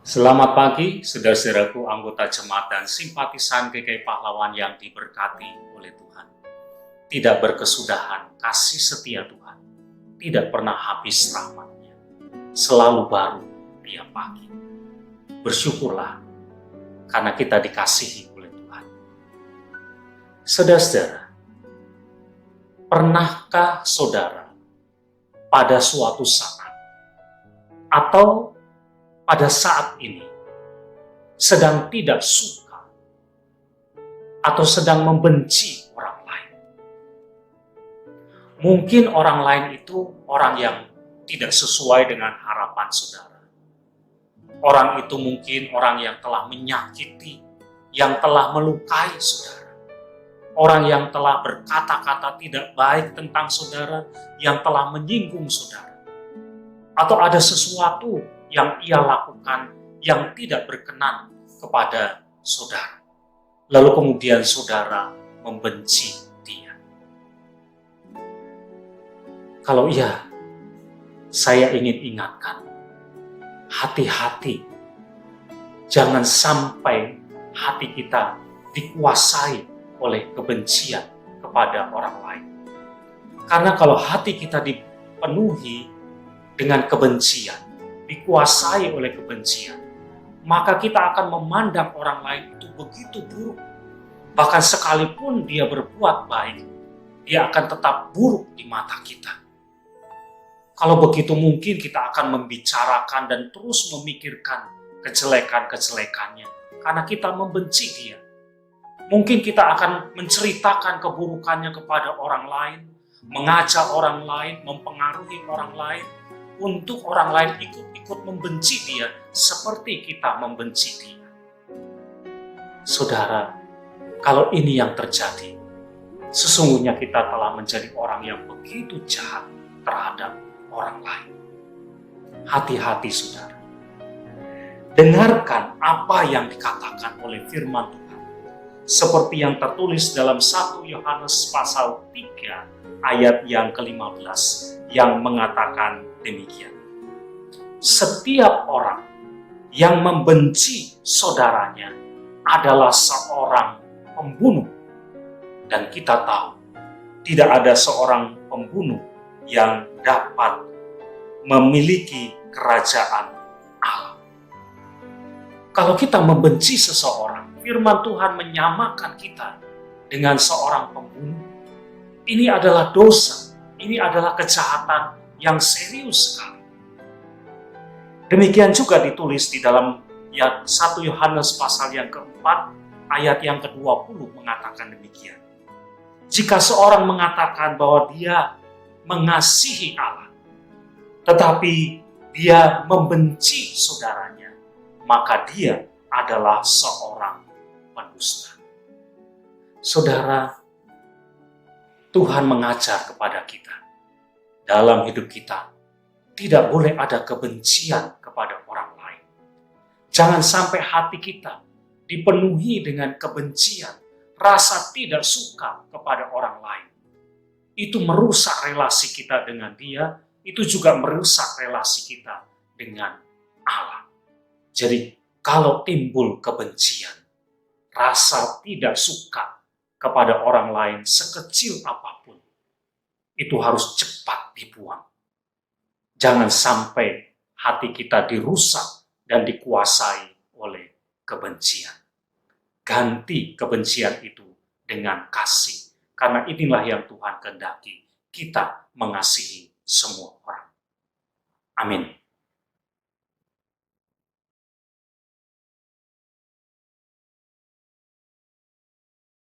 Selamat pagi, saudara-saudaraku, anggota jemaat dan simpatisan GKI Pahlawan yang diberkati oleh Tuhan. Tidak berkesudahan kasih setia Tuhan, tidak pernah habis rahmat-Nya, selalu baru tiap pagi. Bersyukurlah karena kita dikasihi oleh Tuhan. Saudara-saudara, pernahkah saudara pada suatu saat atau pada saat ini sedang tidak suka atau sedang membenci orang lain? Mungkin orang lain itu orang yang tidak sesuai dengan harapan saudara. Orang itu mungkin orang yang telah menyakiti, yang telah melukai saudara. Orang yang telah berkata-kata tidak baik tentang saudara, yang telah menyinggung saudara. Atau ada sesuatu yang ia lakukan yang tidak berkenan kepada saudara. Lalu kemudian saudara membenci dia. Kalau iya, saya ingin ingatkan, hati-hati. Jangan sampai hati kita dikuasai oleh kebencian kepada orang lain. Karena kalau hati kita dipenuhi dengan kebencian, dikuasai oleh kebencian, maka kita akan memandang orang lain itu begitu buruk. Bahkan sekalipun dia berbuat baik, dia akan tetap buruk di mata kita. Kalau begitu mungkin kita akan membicarakan dan terus memikirkan kejelekan-kejelekannya, karena kita membenci dia. Mungkin kita akan menceritakan keburukannya kepada orang lain, mengajak orang lain, mempengaruhi orang lain, untuk orang lain ikut-ikut membenci dia seperti kita membenci dia. Saudara, kalau ini yang terjadi, sesungguhnya kita telah menjadi orang yang begitu jahat terhadap orang lain. Hati-hati saudara. Dengarkan apa yang dikatakan oleh firman Tuhan. Seperti yang tertulis dalam 1 Yohanes pasal 3 ayat yang ke-15 yang mengatakan demikian. Setiap orang yang membenci saudaranya adalah seorang pembunuh. Dan kita tahu, tidak ada seorang pembunuh yang dapat memiliki kerajaan Allah. Kalau kita membenci seseorang, firman Tuhan menyamakan kita dengan seorang pembunuh. Ini adalah dosa, ini adalah kejahatan yang serius sekali. Demikian juga ditulis di dalam 1 Yohanes pasal yang keempat, ayat yang ke-20 mengatakan demikian. Jika seorang mengatakan bahwa dia mengasihi Allah, tetapi dia membenci saudaranya, maka dia adalah seorang pendusta. Saudara, Tuhan mengajar kepada kita, dalam hidup kita, tidak boleh ada kebencian kepada orang lain. Jangan sampai hati kita dipenuhi dengan kebencian, rasa tidak suka kepada orang lain. Itu merusak relasi kita dengan dia, itu juga merusak relasi kita dengan Allah. Jadi, kalau timbul kebencian, rasa tidak suka kepada orang lain sekecil apapun, itu harus cepat dibuang. Jangan sampai hati kita dirusak dan dikuasai oleh kebencian. Ganti kebencian itu dengan kasih. Karena inilah yang Tuhan kehendaki, kita mengasihi semua orang. Amin.